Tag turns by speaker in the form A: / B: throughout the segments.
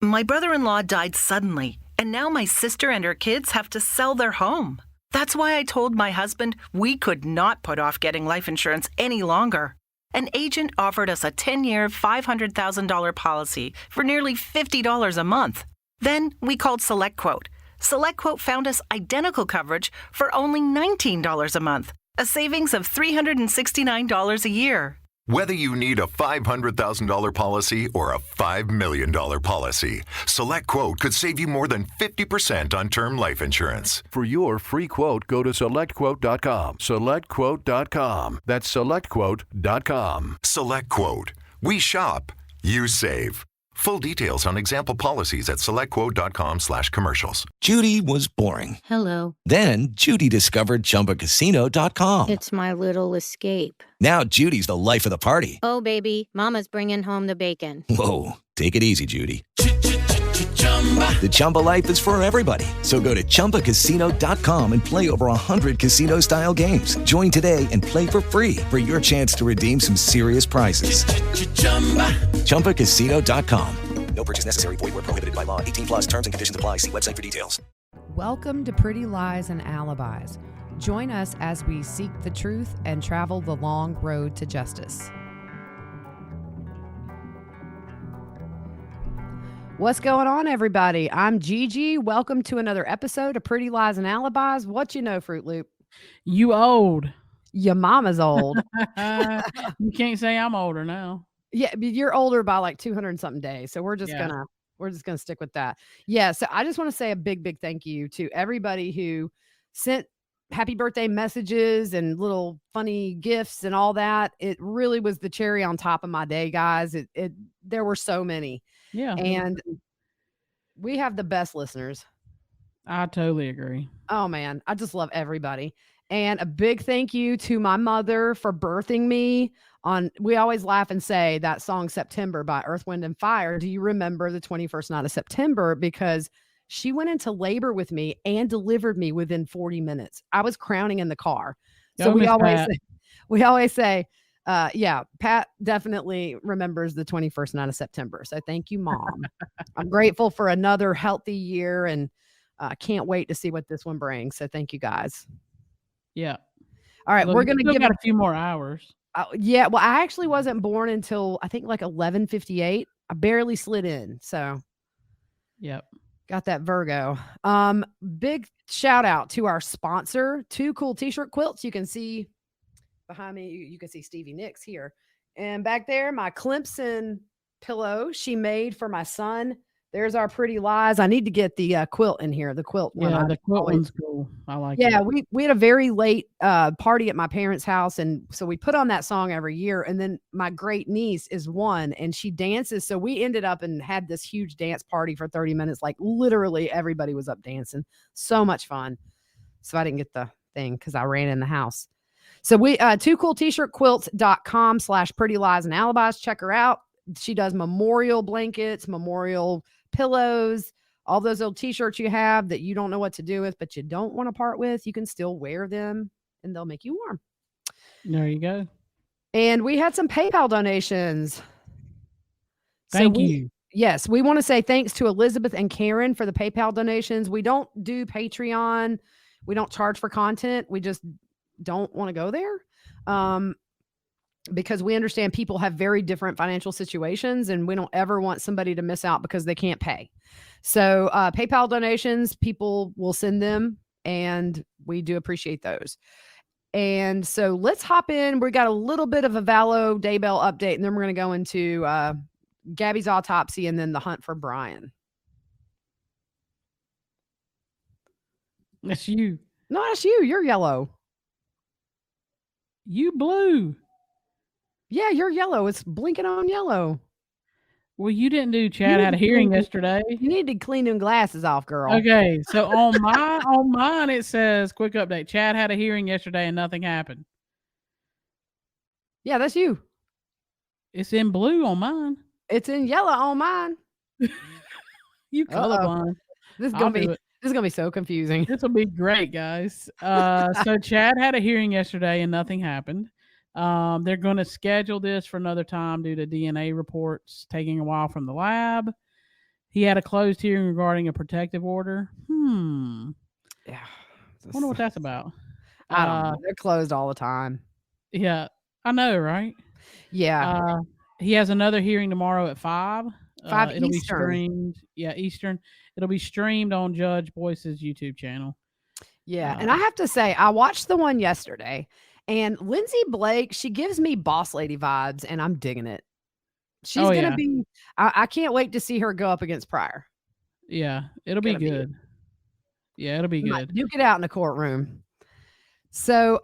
A: My brother-in-law died suddenly, and now my sister and her kids have to sell their home. That's why I told my husband we could not put off getting life insurance any longer. An agent offered us a 10-year, $500,000 policy for nearly $50 a month. Then we called SelectQuote. SelectQuote found us identical coverage for only $19 a month, a savings of $369 a year.
B: Whether you need a $500,000 policy or a $5 million policy, SelectQuote could save you more than 50% on term life insurance.
C: For your free quote, go to SelectQuote.com. SelectQuote.com. That's SelectQuote.com.
B: SelectQuote. We shop, you save. Full details on example policies at SelectQuote.com/commercials.
D: Judy was boring.
E: Hello.
D: Then Judy discovered ChumbaCasino.com.
E: It's my little escape.
D: Now Judy's the life of the party.
E: Oh, baby, mama's bringing home the bacon.
D: Whoa, take it easy, Judy. The Chumba life is for everybody. So go to ChumbaCasino.com and play over 100 casino-style games. Join today and play for free for your chance to redeem some serious prizes. ChumbaCasino.com. No purchase necessary. Void where prohibited by law. 18+ terms and conditions apply. See website for details.
F: Welcome to Pretty Lies and Alibis. Join us as we seek the truth and travel the long road to justice. What's going on, everybody? I'm Gigi. Welcome to another episode of Pretty Lies and Alibis. What you know, Froot Loop?
G: You old.
F: Your mama's old.
G: You can't say I'm older now.
F: Yeah, but you're older by like 200 and something days. So we're just gonna stick with that. Yeah. So I just want to say a big thank you to everybody who sent happy birthday messages and little funny gifts and all that. It really was the cherry on top of my day, guys. There were so many.
G: Yeah.
F: And we have the best listeners.
G: I totally agree.
F: Oh man, I just love everybody. And a big thank you to my mother for birthing me on, we always laugh and say that song September by Earth, Wind and Fire. Do you remember the 21st night of September? Because she went into labor with me and delivered me within 40 minutes. I was crowning in the car. So we always say, yeah, Pat definitely remembers the 21st night of September. So thank you, Mom. I'm grateful for another healthy year and can't wait to see what this one brings. So thank you, guys.
G: Yeah.
F: All right. We're going to give
G: it a few more hours.
F: Yeah. Well, I actually wasn't born until I think like 11:58. I barely slid in. So
G: yep.
F: Got that Virgo. Big shout out to our sponsor, 2 cool t-shirt quilts. You can see behind me, you can see Stevie Nicks here. And back there, my Clemson pillow she made for my son. There's our Pretty Lies. I need to get the quilt in here. The quilt one.
G: Yeah, the quilt one's cool. I like it.
F: Yeah, we had a very late party at my parents' house. And so we put on that song every year. And then my great niece is 1 and she dances. So we ended up and had this huge dance party for 30 minutes. Like literally everybody was up dancing. So much fun. So I didn't get the thing because I ran in the house. So we 2cooltshirtquilts.com/Pretty Lies and Alibis. Check her out. She does memorial blankets, memorial pillows, all those old t-shirts you have that you don't know what to do with, but you don't want to part with. You can still wear them and they'll make you warm.
G: There you go.
F: And we had some PayPal donations.
G: Thank you.
F: Yes, we want to say thanks to Elizabeth and Karen for the PayPal donations. We don't do Patreon. We don't charge for content. We just don't want to go there. Because we understand people have very different financial situations and we don't ever want somebody to miss out because they can't pay. So PayPal donations, people will send them and we do appreciate those. And so let's hop in. We got a little bit of a Valo Daybell update and then we're going to go into Gabby's autopsy and then the hunt for Brian.
G: That's you.
F: No, that's you. You're yellow.
G: You blue.
F: Yeah, you're yellow. It's blinking on yellow.
G: Well, you didn't do Chad had a hearing yesterday.
F: You need to clean them glasses off, girl.
G: Okay, so on mine it says quick update. Chad had a hearing yesterday and nothing happened.
F: Yeah, that's you.
G: It's in blue on mine.
F: It's in yellow on mine.
G: You colorblind.
F: This is gonna be so confusing.
G: This will be great, guys. So Chad had a hearing yesterday and nothing happened. They're going to schedule this for another time due to DNA reports taking a while from the lab. He had a closed hearing regarding a protective order.
F: Yeah.
G: Wonder what that's about.
F: I don't know. They're closed all the time.
G: Yeah, I know, right?
F: Yeah.
G: He has another hearing tomorrow at 5.
F: 5
G: It'll be
F: Eastern.
G: streamed. Yeah, Eastern. It'll be streamed on Judge Boyce's YouTube channel.
F: Yeah. And I have to say, I watched the one yesterday, and Lindsay Blake, she gives me boss lady vibes, and I'm digging it. She's going to be, I can't wait to see her go up against Pryor.
G: Yeah, it'll be good. Yeah, it'll be good.
F: You get out in the courtroom. So,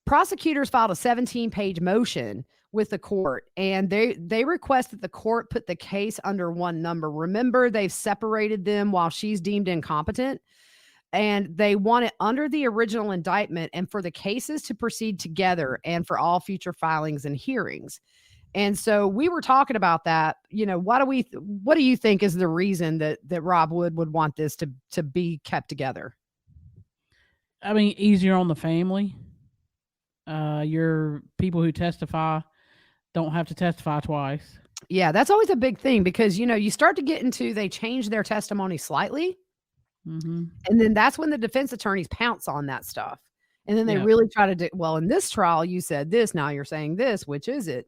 F: prosecutors filed a 17-page motion with the court, and they request that the court put the case under one number. Remember, they've separated them while she's deemed incompetent, and they want it under the original indictment and for the cases to proceed together and for all future filings and hearings. And so we were talking about that. What do you think is the reason that Rob Wood would want this to be kept together?
G: I mean, easier on the family. Your people who testify don't have to testify twice.
F: Yeah, that's always a big thing because, you start to get into, they change their testimony slightly.
G: Mm-hmm.
F: And then that's when the defense attorneys pounce on that stuff. And then they really try to do, well, in this trial, you said this, now you're saying this, which is it?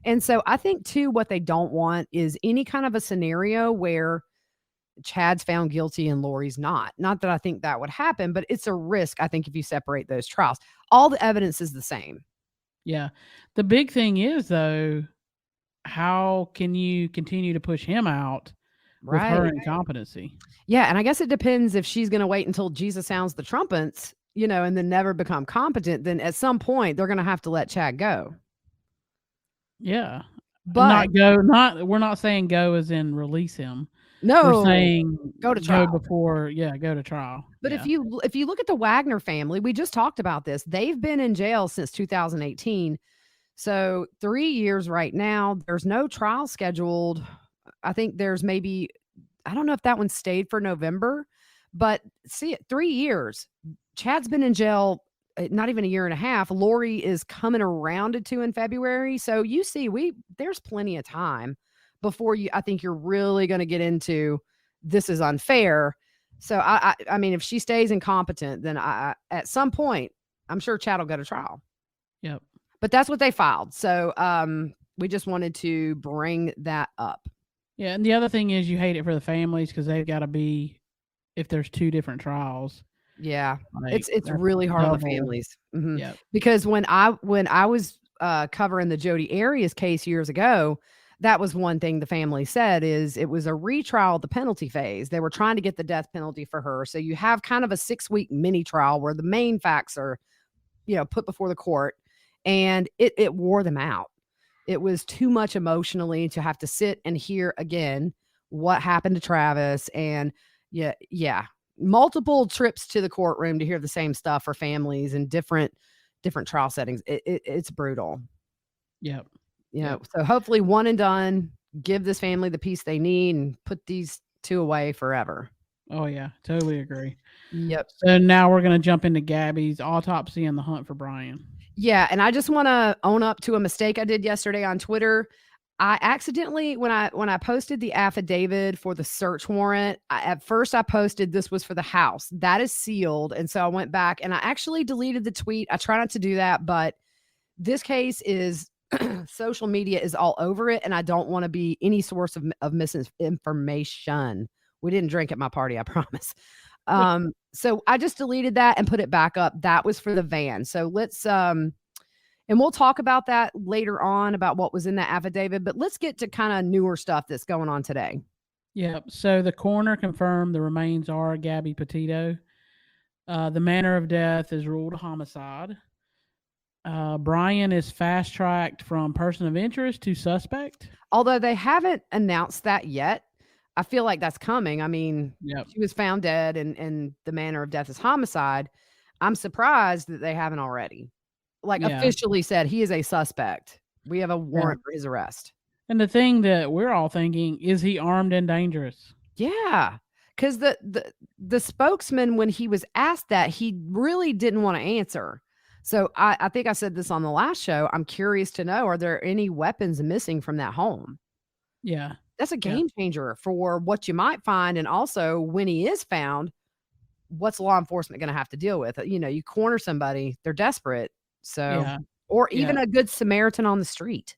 F: And so I think too, what they don't want is any kind of a scenario where Chad's found guilty and Lori's not. Not that I think that would happen, but it's a risk, I think, if you separate those trials. All the evidence is the same.
G: Yeah. The big thing is, though, how can you continue to push him out with her incompetency?
F: Yeah, and I guess it depends if she's going to wait until Jesus sounds the trumpets, and then never become competent, then at some point they're going to have to let Chad go.
G: Yeah.
F: But
G: we're not saying go as in release him.
F: No,
G: we're saying
F: go to trial
G: before. Yeah, go to trial.
F: But if you look at the Wagner family, we just talked about this. They've been in jail since 2018. So 3 years right now. There's no trial scheduled. I think there's maybe, I don't know if that one stayed for November, but 3 years. Chad's been in jail not even a year and a half. Lori is coming around to 2 in February. So you see, there's plenty of time before I think you're really going to get into this is unfair. So I mean, if she stays incompetent, then at some point, I'm sure Chad will go to trial.
G: Yep.
F: But that's what they filed. So we just wanted to bring that up.
G: Yeah, and the other thing is you hate it for the families because they've got to be, if there's 2 different trials.
F: Yeah, it's really hard on the families. Mm-hmm.
G: Yep.
F: Because when I was covering the Jodi Arias case years ago, that was one thing the family said is it was a retrial of the penalty phase. They were trying to get the death penalty for her. So you have kind of a 6-week mini trial where the main facts are, put before the court, and it wore them out. It was too much emotionally to have to sit and hear again what happened to Travis. And yeah. Multiple trips to the courtroom to hear the same stuff for families in different trial settings. It's brutal.
G: Yep.
F: So hopefully one and done, give this family the peace they need and put these 2 away forever.
G: Oh yeah, totally agree.
F: Yep.
G: So now we're going to jump into Gabby's autopsy and the hunt for Brian.
F: Yeah. And I just want to own up to a mistake I did yesterday on Twitter. I accidentally, when I posted the affidavit for the search warrant, at first I posted this was for the house. That is sealed. And so I went back and I actually deleted the tweet. I try not to do that, but this case is social media is all over it. And I don't want to be any source of misinformation. We didn't drink at my party, I promise. So I just deleted that and put it back up. That was for the van. So let's, and we'll talk about that later on about what was in that affidavit, but let's get to kind of newer stuff that's going on today.
G: Yeah. So the coroner confirmed the remains are Gabby Petito. The manner of death is ruled a homicide. Brian is fast-tracked from person of interest to suspect.
F: Although they haven't announced that yet. I feel like that's coming. I mean, She was found dead and the manner of death is homicide. I'm surprised that they haven't already. Officially said he is a suspect. We have a warrant for his arrest.
G: And the thing that we're all thinking, is he armed and dangerous?
F: Yeah. Because the spokesman, when he was asked that, he really didn't want to answer. So I think I said this on the last show. I'm curious to know, are there any weapons missing from that home?
G: Yeah.
F: That's a game changer for what you might find. And also when he is found, what's law enforcement going to have to deal with? You corner somebody, they're desperate. So, or even a good Samaritan on the street.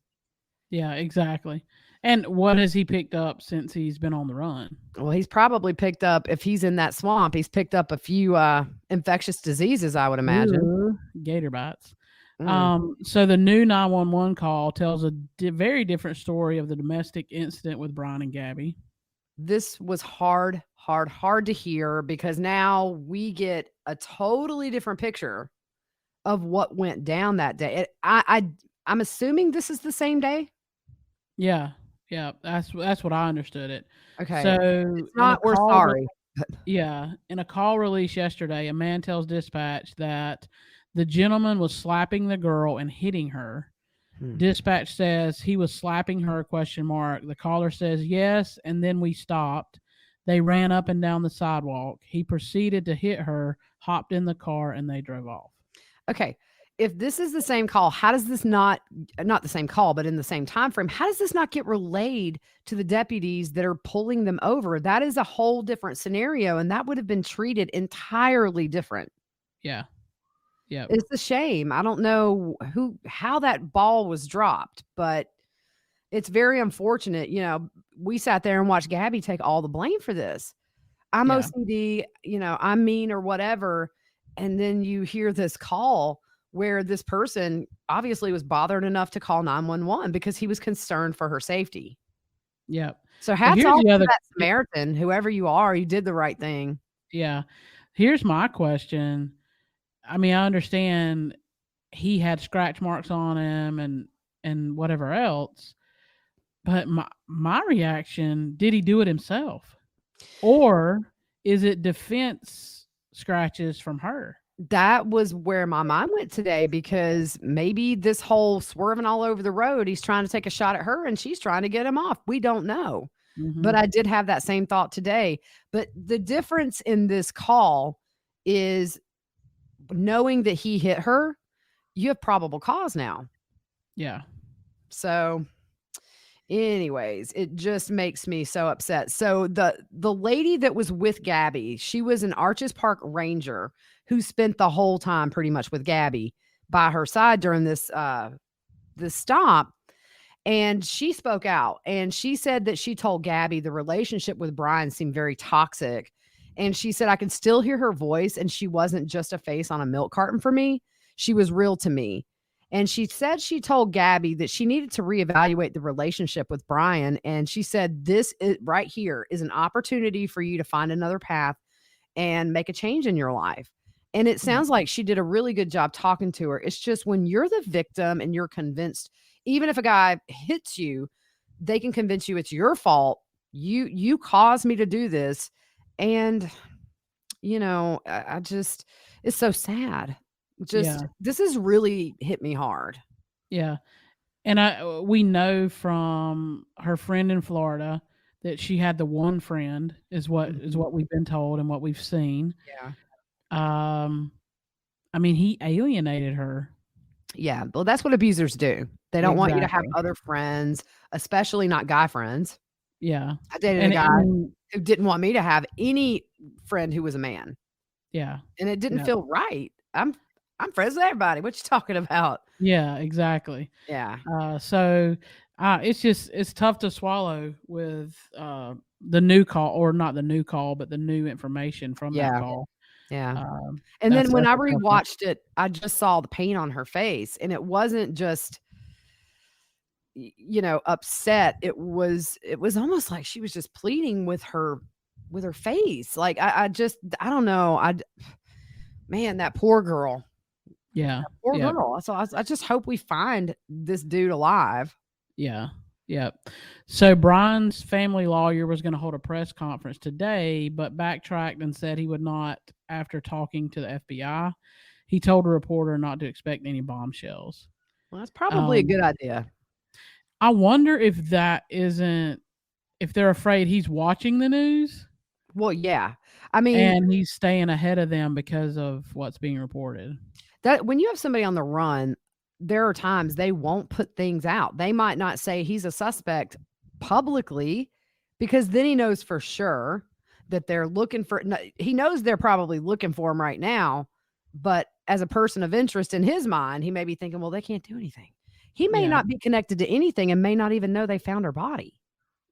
G: Yeah, exactly. And what has he picked up since he's been on the run?
F: Well, he's probably picked up, if he's in that swamp, he's picked up a few infectious diseases, I would imagine.
G: Ooh, gator bites. So the new 911 call tells a very different story of the domestic incident with Brian and Gabby.
F: This was hard to hear because now we get a totally different picture of what went down that day. I'm assuming this is the same day.
G: Yeah, that's what I understood it.
F: Okay,
G: so
F: it's not. We're sorry.
G: Yeah, in a call release yesterday, a man tells dispatch that the gentleman was slapping the girl and hitting her. Dispatch says he was slapping her, ? The caller says yes, and then we stopped. They ran up and down the sidewalk. He proceeded to hit her, hopped in the car, and they drove off.
F: Okay. If this is the same call, how does this not the same call, but in the same time frame, how does this not get relayed to the deputies that are pulling them over? That is a whole different scenario, and that would have been treated entirely different.
G: Yeah. Yeah.
F: It's a shame. I don't know how that ball was dropped, but it's very unfortunate. We sat there and watched Gabby take all the blame for this. I'm OCD, I'm mean or whatever. And then you hear this call where this person obviously was bothered enough to call 911 because he was concerned for her safety.
G: Yep.
F: So hats off to that Samaritan, whoever you are, you did the right thing.
G: Yeah. Here's my question. I mean, I understand he had scratch marks on him and whatever else, but my reaction, did he do it himself? Or is it defense scratches from her?
F: That was where my mind went today, because maybe this whole swerving all over the road, he's trying to take a shot at her and she's trying to get him off. We don't know. But I did have that same thought today. But the difference in this call is knowing that he hit her, you have probable cause now.
G: Yeah.
F: So anyways, it just makes me so upset. So the lady that was with Gabby, she was an Arches Park ranger who spent the whole time pretty much with Gabby by her side during this stop. And she spoke out and she said that she told Gabby the relationship with Brian seemed very toxic. And she said, I could still hear her voice, and she wasn't just a face on a milk carton for me. She was real to me. And she said she told Gabby that she needed to reevaluate the relationship with Brian. And she said, this right here is an opportunity for you to find another path and make a change in your life. And it sounds like she did a really good job talking to her. It's just when you're the victim and you're convinced, even if a guy hits you, they can convince you it's your fault. You caused me to do this. And, I just, it's so sad. This has really hit me hard.
G: Yeah. And we know from her friend in Florida that she had the one friend is what we've been told and what we've seen.
F: Yeah.
G: I mean, he alienated her.
F: Yeah. Well, that's what abusers do. They don't want you to have other friends, especially not guy friends.
G: Yeah.
F: I dated a guy who didn't want me to have any friend who was a man.
G: Yeah.
F: And it didn't feel right. I'm friends with everybody. What you talking about?
G: Yeah, exactly.
F: Yeah.
G: So it's tough to swallow with the new call, or not the new call, but the new information from that call.
F: Yeah. And then when I rewatched it, I just saw the pain on her face, and it wasn't just, upset. It was almost like she was just pleading with her face. Like, I don't know. Man, that poor girl.
G: Yeah.
F: That poor girl. So I just hope we find this dude alive.
G: Yeah. Yeah. So Brian's family lawyer was going to hold a press conference today, but backtracked and said he would not after talking to the FBI. He told a reporter not to expect any bombshells.
F: Well, that's probably a good idea.
G: I wonder if they're afraid he's watching the news.
F: Well, yeah. I mean,
G: and he's staying ahead of them because of what's being reported.
F: That when you have somebody on the run, there are times they won't put things out. They might not say he's a suspect publicly, because then he knows for sure that they're looking for, he knows they're probably looking for him right now, but as a person of interest in his mind, he may be thinking, well, they can't do anything. He may not be connected to anything and may not even know they found her body.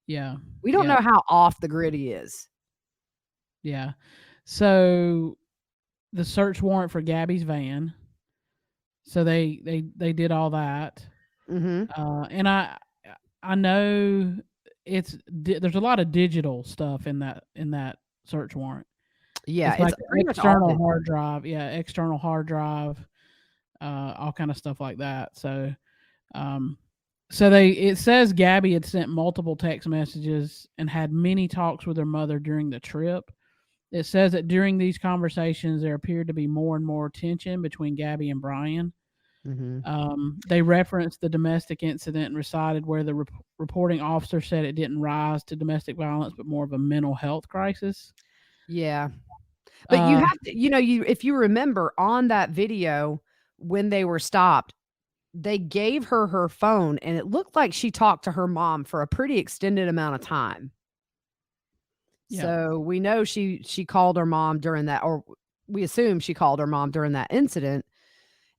G: Yeah.
F: We don't know how off the grid he is.
G: Yeah. So the search warrant for Gabby's van. So they did all that. And I know there's a lot of digital stuff in that search warrant.
F: Yeah,
G: it's like external hard drive. Yeah, external hard drive, all kind of stuff like that. So, it says Gabby had sent multiple text messages and had many talks with her mother during the trip. It says that during these conversations, there appeared to be more and more tension between Gabby and Brian. They referenced the domestic incident and recited where the reporting officer said it didn't rise to domestic violence, but more of a mental health crisis.
F: Yeah. But you have to, if you remember on that video, when they were stopped, they gave her phone and it looked like she talked to her mom for a pretty extended amount of time. Yeah. So we know she called her mom during that, or we assume she called her mom during that incident.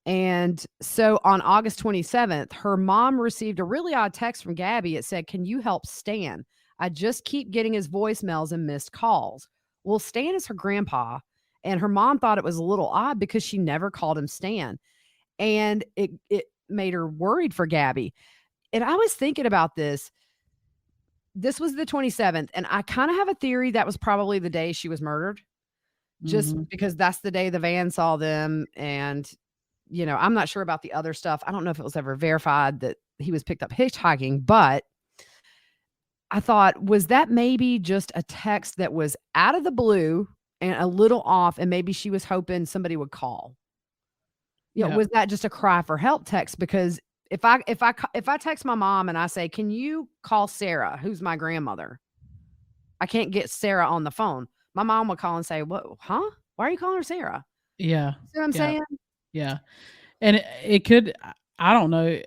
F: And so on August 27th, her mom received a really odd text from Gabby. It said, "Can you help Stan? I just keep getting his voicemails and missed calls." Well, Stan is her grandpa, and her mom thought it was a little odd because she never called him Stan. And it made her worried for Gabby. And I was thinking about this. This was the 27th, and I kind of have a theory that was probably the day she was murdered, just because that's the day the van saw them. And, I'm not sure about the other stuff. I don't know if it was ever verified that he was picked up hitchhiking, but I thought, was that maybe just a text that was out of the blue and a little off, and maybe she was hoping somebody would call? Was that just a cry for help text? Because if I text my mom and I say, "Can you call Sarah, who's my grandmother?" I can't get Sarah on the phone. My mom would call and say, "What? Huh? Why are you calling her Sarah?"
G: Yeah.
F: See what I'm saying?
G: Yeah. And it could, I don't know.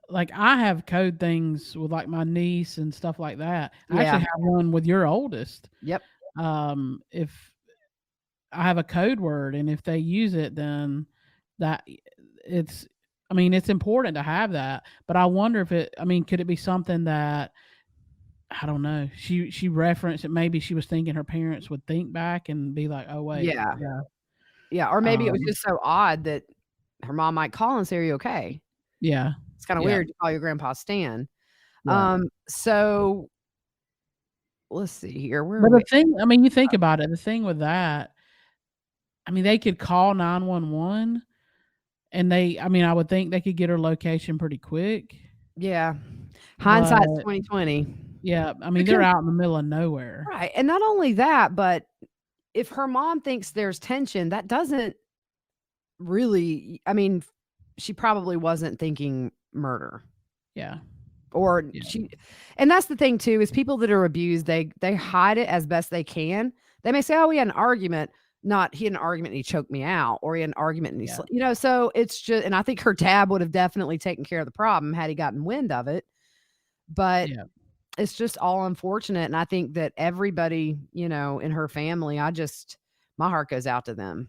G: Like I have code things with like my niece and stuff like that. I actually have one with your oldest.
F: Yep.
G: If I have a code word and if they use it, then it's important to have that, but I wonder if could it be something that, I don't know, she referenced it. Maybe she was thinking her parents would think back and be like, "Oh wait."
F: Yeah. Or maybe it was just so odd that her mom might call and say, "Are you okay?"
G: Yeah.
F: It's kind of weird to call your grandpa Stan.
G: Yeah.
F: So let's see here.
G: The thing, you think about it, the thing with that, they could call 911 and I would think they could get her location pretty quick.
F: Yeah. Hindsight's 2020.
G: Yeah. They're out in the middle of nowhere.
F: Right. And not only that, but if her mom thinks there's tension, that doesn't really, she probably wasn't thinking murder.
G: Yeah.
F: Or and that's the thing too, is people that are abused, they hide it as best they can. They may say, "Oh, we had an argument." Not, "He had an argument and he choked me out," or "He had an argument and he so it's just, and I think her dad would have definitely taken care of the problem had he gotten wind of it. But it's just all unfortunate. And I think that everybody, in her family, my heart goes out to them.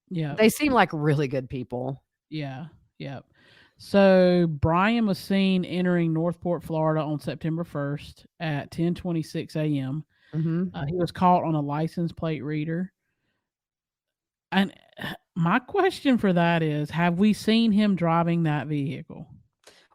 G: Yeah.
F: They seem like really good people.
G: Yeah. Yeah. So Brian was seen entering Northport, Florida on September 1st at 10:26 a.m. He was caught on a license plate reader. And my question for that is, have we seen him driving that vehicle?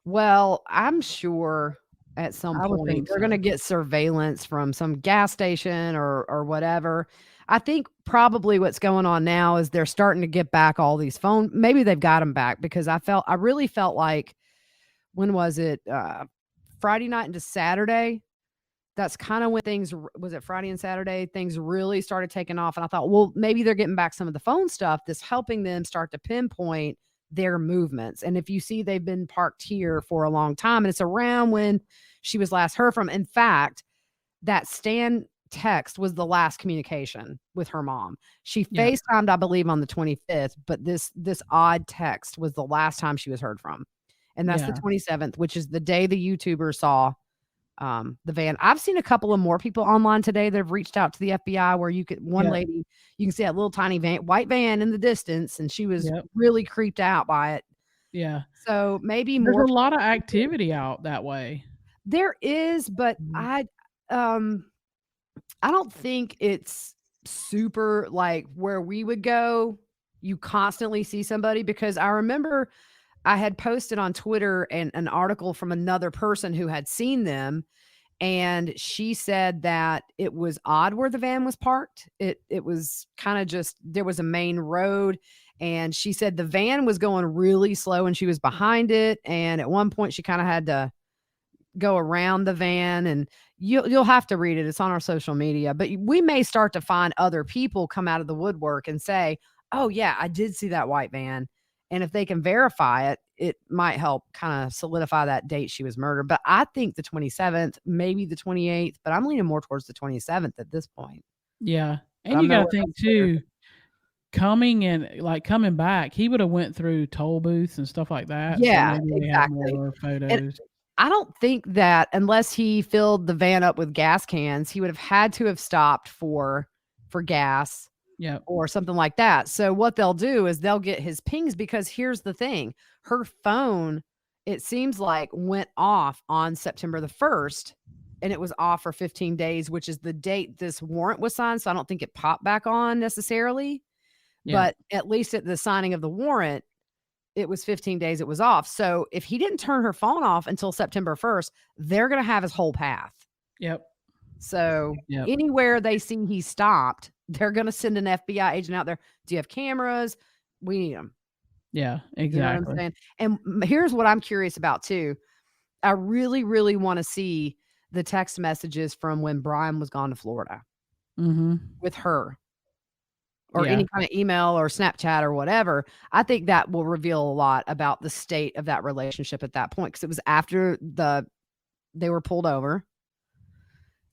F: Well, I'm sure at some point they're going to get surveillance from some gas station or whatever. I think probably what's going on now is they're starting to get back all these phones. Maybe they've got them back, because I really felt like, when was it? Friday night into Saturday. That's kind of when was it Friday and Saturday? Things really started taking off. And I thought, well, maybe they're getting back some of the phone stuff that's helping them start to pinpoint their movements. And if you see, they've been parked here for a long time, and it's around when she was last heard from. In fact, that Stan text was the last communication with her mom. She FaceTimed, I believe, on the 25th, but this odd text was the last time she was heard from. And that's the 27th, which is the day the YouTuber saw the van. I've seen a couple of more people online today that have reached out to the FBI where one lady, you can see that little tiny white van in the distance, and she was really creeped out by it.
G: Yeah.
F: So maybe
G: There's
F: more.
G: a lot of activity out that way.
F: There is, but I don't think it's super like where we would go. You constantly see somebody, because I remember I had posted on Twitter an article from another person who had seen them. And she said that it was odd where the van was parked. It was kind of just, there was a main road, and she said the van was going really slow and she was behind it. And at one point she kind of had to go around the van, and you'll have to read it. It's on our social media, but we may start to find other people come out of the woodwork and say, oh yeah, I did see that white van. And if they can verify it, it might help kind of solidify that date she was murdered. But I think the 27th, maybe the 28th, but I'm leaning more towards the 27th at this point.
G: Yeah. And you got to think too, coming back, he would have went through toll booths and stuff like that.
F: Yeah,
G: so maybe
F: exactly.
G: More photos.
F: And I don't think that unless he filled the van up with gas cans, he would have had to have stopped for gas.
G: Yeah.
F: Or something like that. So what they'll do is they'll get his pings, because here's the thing. Her phone, it seems like, went off on September the 1st, and it was off for 15 days, which is the date this warrant was signed. So I don't think it popped back on necessarily, but at least at the signing of the warrant, it was 15 days it was off. So if he didn't turn her phone off until September 1st, they're going to have his whole path.
G: Yep.
F: So anywhere they see he stopped, they're going to send an FBI agent out there. Do you have cameras? We need them.
G: Yeah, exactly.
F: You know what I'm saying? And here's what I'm curious about too. I really, really want to see the text messages from when Brian was gone to Florida with her, or any kind of email or Snapchat or whatever. I think that will reveal a lot about the state of that relationship at that point, because it was after they were pulled over.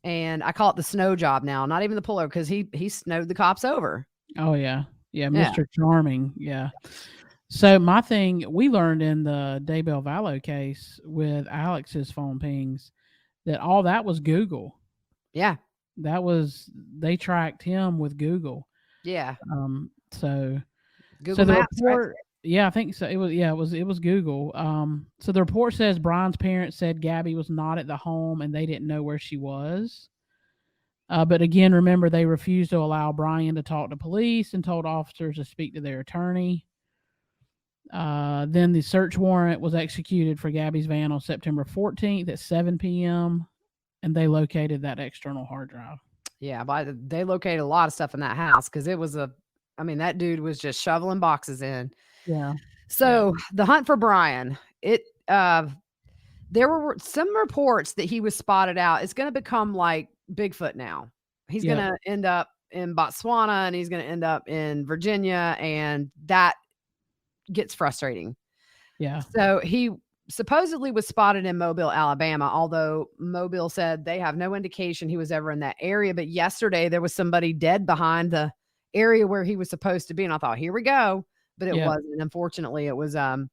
F: And I call it the snow job now, not even the pullover, because he snowed the cops over.
G: Oh, yeah. Yeah, Mr. Charming. Yeah. So my thing, we learned in the Daybell Vallow case with Alex's phone pings that all that was Google.
F: Yeah.
G: They tracked him with Google.
F: Yeah.
G: So
F: Google Maps,
G: report,
F: right?
G: Yeah, I think so. It was Google. So the report says Brian's parents said Gabby was not at the home and they didn't know where she was. But again, remember, they refused to allow Brian to talk to police and told officers to speak to their attorney. Then the search warrant was executed for Gabby's van on September 14th at 7 p.m. and they located that external hard drive. Yeah,
F: but they located a lot of stuff in that house, because it was that dude was just shoveling boxes in.
G: Yeah.
F: So the hunt for Brian, there were some reports that he was spotted out. It's going to become like Bigfoot now. He's going to end up in Botswana, and he's going to end up in Virginia, and that gets frustrating.
G: Yeah.
F: So he supposedly was spotted in Mobile, Alabama, although Mobile said they have no indication he was ever in that area. But yesterday there was somebody dead behind the area where he was supposed to be, and I thought, here we go. But it wasn't. Unfortunately, it was a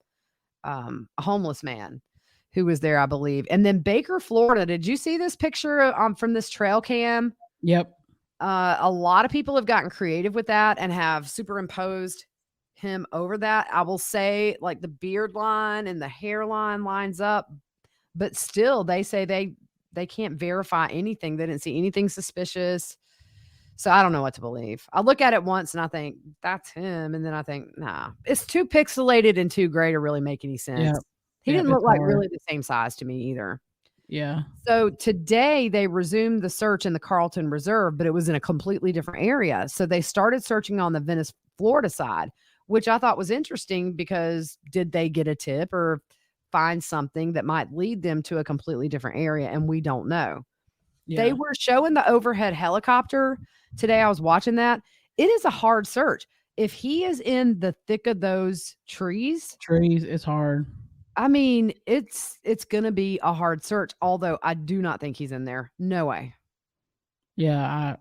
F: homeless man who was there, I believe. And then Baker, Florida. Did you see this picture from this trail cam?
G: Yep.
F: A lot of people have gotten creative with that and have superimposed him over that. I will say, like, the beard line and the hairline lines up, but still they say they can't verify anything. They didn't see anything suspicious. So I don't know what to believe. I look at it once and I think that's him. And then I think, nah, it's too pixelated and too gray to really make any sense.
G: Yeah.
F: He didn't look like really the same size to me either.
G: Yeah.
F: So today they resumed the search in the Carlton Reserve, but it was in a completely different area. So they started searching on the Venice, Florida side, which I thought was interesting, because did they get a tip or find something that might lead them to a completely different area? And we don't know. Yeah. They were showing the overhead helicopter today. I was watching that. It is a hard search. If he is in the thick of those trees,
G: it's hard.
F: I mean, it's going to be a hard search, although I do not think he's in there. No way.
G: Yeah.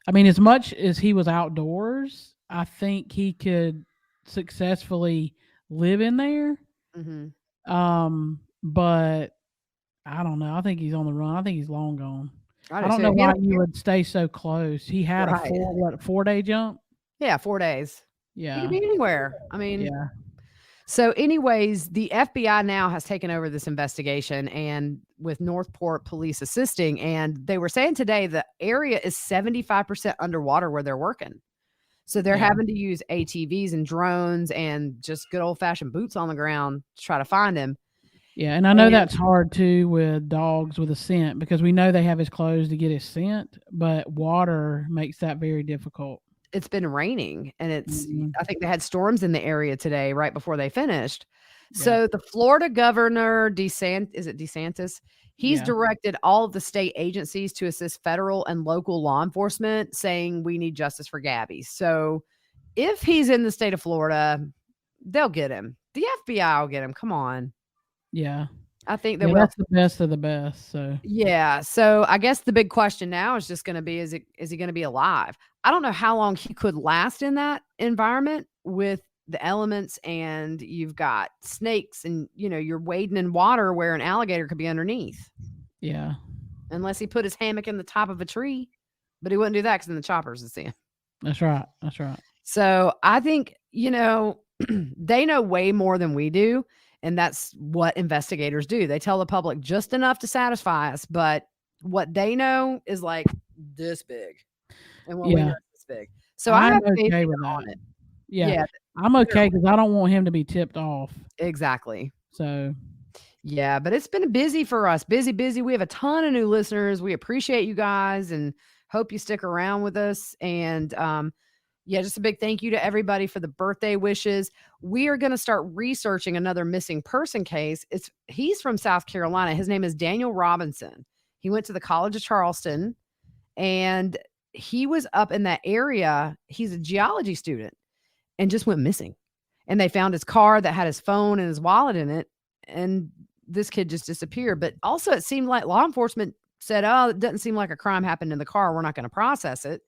G: I mean, as much as he was outdoors, I think he could successfully live in there.
F: Mm-hmm.
G: But I don't know. I think he's on the run. I think he's long gone.
F: I
G: I
F: do
G: don't
F: too.
G: know
F: He
G: why
F: had a-
G: you would stay so close. He had
F: Right.
G: a 4-day jump?
F: Yeah, 4 days. He
G: Yeah.
F: could be anywhere. I mean,
G: Yeah.
F: so anyways, the FBI now has taken over this investigation and with Northport police assisting. And they were saying today the area is 75% underwater where they're working. So they're
G: Yeah.
F: having to use ATVs and drones and just good old fashioned boots on the ground to try to find him.
G: Yeah, and I know
F: And-
G: that's hard too with dogs with a scent because we know they have his clothes to get his scent, but water makes that very difficult.
F: It's been raining and
G: Mhm.
F: I think they had storms in the area today right before they finished.
G: Yeah.
F: So the Florida governor, DeSantis? He's
G: Yeah.
F: directed all of the state agencies to assist federal and local law enforcement, saying we need justice for Gabby. So if he's in the state of Florida, they'll get him. The FBI will get him. Come on.
G: Yeah.
F: I think they
G: Yeah,
F: will.
G: that's the best of the best. So
F: Yeah. So I guess the big question now is just going to be, is he going to be alive? I don't know how long he could last in that environment with the elements, and you've got snakes and, you're wading in water where an alligator could be underneath,
G: yeah.
F: unless he put his hammock in the top of a tree, but he wouldn't do that because then the choppers would see him.
G: That's right. That's right.
F: So I think, they know way more than we do. And that's what investigators do. They tell the public just enough to satisfy us, but what they know is like this big. And what we know
G: Yeah.
F: is this big. So I
G: I'm
F: have faith
G: okay with
F: on
G: that.
F: it.
G: Yeah. I'm okay because I don't want him to be tipped off.
F: Exactly.
G: So
F: Yeah, but it's been busy for us. Busy. We have a ton of new listeners. We appreciate you guys and hope you stick around with us. And just a big thank you to everybody for the birthday wishes. We are going to start researching another missing person case. He's from South Carolina. His name is Daniel Robinson. He went to the College of Charleston and he was up in that area. He's a geology student and just went missing. And they found his car that had his phone and his wallet in it. And this kid just disappeared. But also it seemed like law enforcement said, oh, it doesn't seem like a crime happened in the car. We're not going to process it.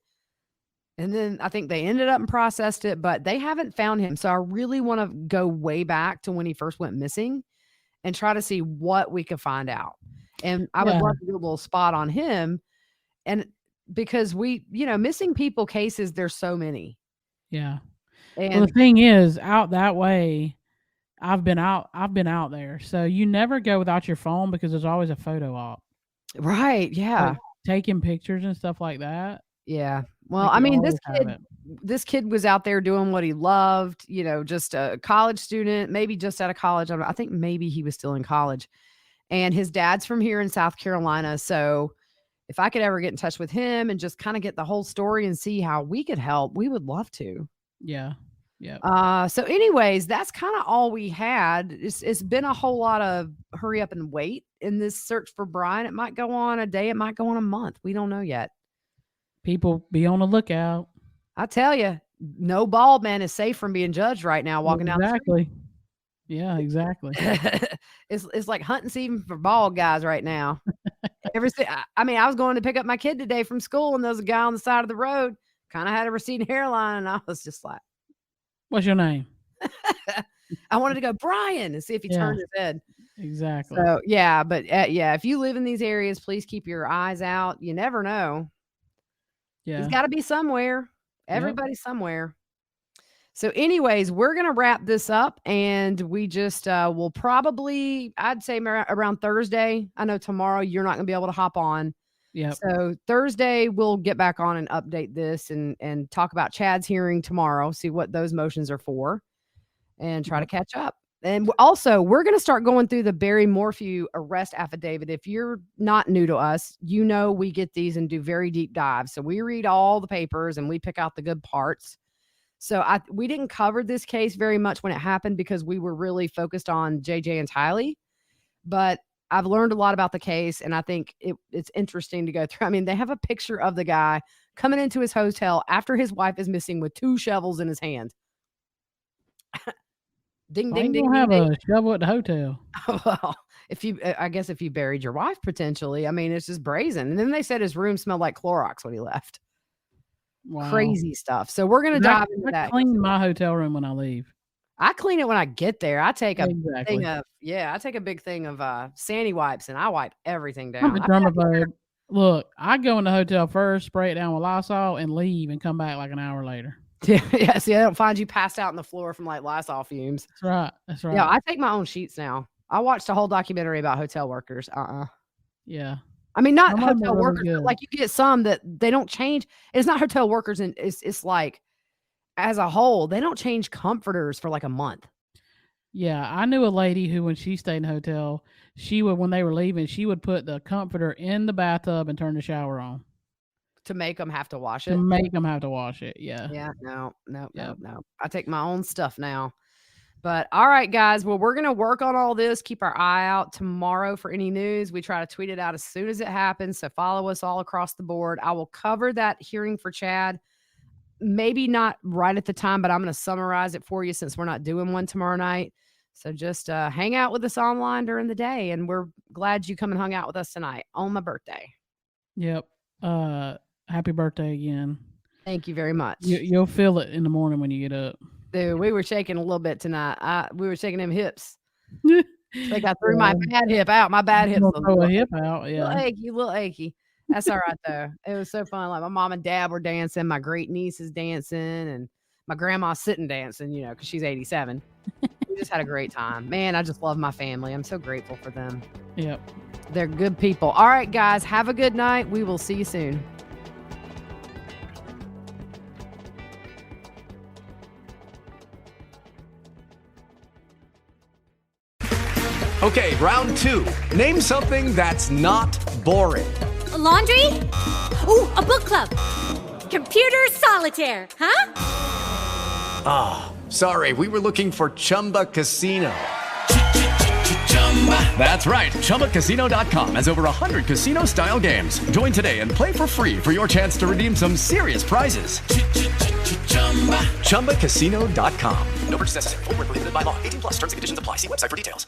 F: And then I think they ended up and processed it, but they haven't found him. So I really want to go way back to when he first went missing and try to see what we could find out. And I would love to do a little spot on him. And because missing people cases, there's so many.
G: yeah.
F: And
G: Well, the thing is, out that way, I've been out there. So you never go without your phone because there's always a photo op.
F: right. Yeah.
G: Like, taking pictures and stuff like that.
F: Yeah. Well,
G: Like,
F: I
G: you
F: mean,
G: always have it.
F: this kid was out there doing what he loved, just a college student, maybe just out of college. I think maybe he was still in college, and his dad's from here in South Carolina. So if I could ever get in touch with him and just kind of get the whole story and see how we could help, we would love to.
G: Yeah. Yeah.
F: So anyways, that's kind of all we had. It's been a whole lot of hurry up and wait in this search for Brian. It might go on a day. It might go on a month. We don't know yet.
G: People be on the lookout.
F: I tell you, no bald man is safe from being judged right now walking down the street.
G: Exactly. Yeah, exactly.
F: It's like hunting season for bald guys right now. I was going to pick up my kid today from school, and there was a guy on the side of the road, kind of had a receding hairline, and I was just like,
G: What's your name?
F: I wanted to go Brian and see if he turned his head.
G: Exactly.
F: So yeah, but if you live in these areas, please keep your eyes out. You never know.
G: Yeah.
F: He's got to be somewhere. Everybody's somewhere. So anyways, we're going to wrap this up, and we just will probably, I'd say around Thursday. I know tomorrow you're not going to be able to hop on.
G: Yep.
F: So Thursday we'll get back on and update this and talk about Chad's hearing tomorrow, see what those motions are for, and try to catch up. And also, we're going to start going through the Barry Morphew arrest affidavit. If you're not new to us, we get these and do very deep dives. So we read all the papers and we pick out the good parts. So we didn't cover this case very much when it happened because we were really focused on JJ and Tylee. But I've learned a lot about the case, and I think it's interesting to go through. I mean, they have a picture of the guy coming into his hotel after his wife is missing with 2 shovels in his hand. Ding, ding, ding,
G: have
F: ding,
G: a shovel at the hotel.
F: Well, I guess if you buried your wife, potentially, I mean, it's just brazen. And then they said his room smelled like Clorox when he left.
G: Wow.
F: Crazy stuff. So we're going to dive into
G: I
F: that.
G: clean my hotel room when I leave.
F: I clean it when I get there. I take a
G: Exactly.
F: I take a big thing of sandy wipes and I wipe everything
G: I'm
F: down.
G: a germaphobe. Look, I go in the hotel first, spray it down with Lysol, and leave and come back like an hour later.
F: Yeah, see, I don't find you passed out on the floor from like Lysol fumes.
G: That's right. That's right.
F: Yeah, I take my own sheets now. I watched a whole documentary about hotel workers.
G: Yeah.
F: I mean, not
G: Some of 'em are
F: hotel
G: really
F: workers, but
G: good.
F: like you get some that they don't change. It's not hotel workers, and it's like as a whole, they don't change comforters for like a month.
G: Yeah, I knew a lady who, when she stayed in a hotel, she would, when they were leaving, she would put the comforter in the bathtub and turn the shower on
F: To make them have to wash
G: to
F: it.
G: make them have to wash it. Yeah.
F: Yeah, no.
G: Yep.
F: I take my own stuff now. But all right, guys. Well, we're going to work on all this. Keep our eye out tomorrow for any news. We try to tweet it out as soon as it happens. So follow us all across the board. I will cover that hearing for Chad. Maybe not right at the time, but I'm going to summarize it for you since we're not doing one tomorrow night. So just hang out with us online during the day. And we're glad you come and hung out with us tonight on my birthday.
G: Yep. Happy birthday again.
F: Thank you very much.
G: You'll feel it in the morning when you get up.
F: Dude, we were shaking a little bit tonight. We were shaking them hips. I think I threw my bad hip out. My bad hip's
G: Throw a hip out.
F: a
G: Yeah.
F: little achy. That's all right though. It was so fun. Like my mom and dad were dancing, my great niece is dancing, and my grandma's sitting dancing, because she's 87. We just had a great time. Man, I just love my family. I'm so grateful for them.
G: Yep.
F: They're good people. All right, guys, have a good night. We will see you soon.
H: Okay, round two. Name something that's not boring.
I: A laundry? Ooh, a book club. Computer solitaire, huh?
H: Ah, sorry, we were looking for Chumba Casino. That's right, ChumbaCasino.com has over 100 casino-style games. Join today and play for free for your chance to redeem some serious prizes. ChumbaCasino.com. No purchase necessary. Void where prohibited by law. 18+ terms and conditions apply. See website for details.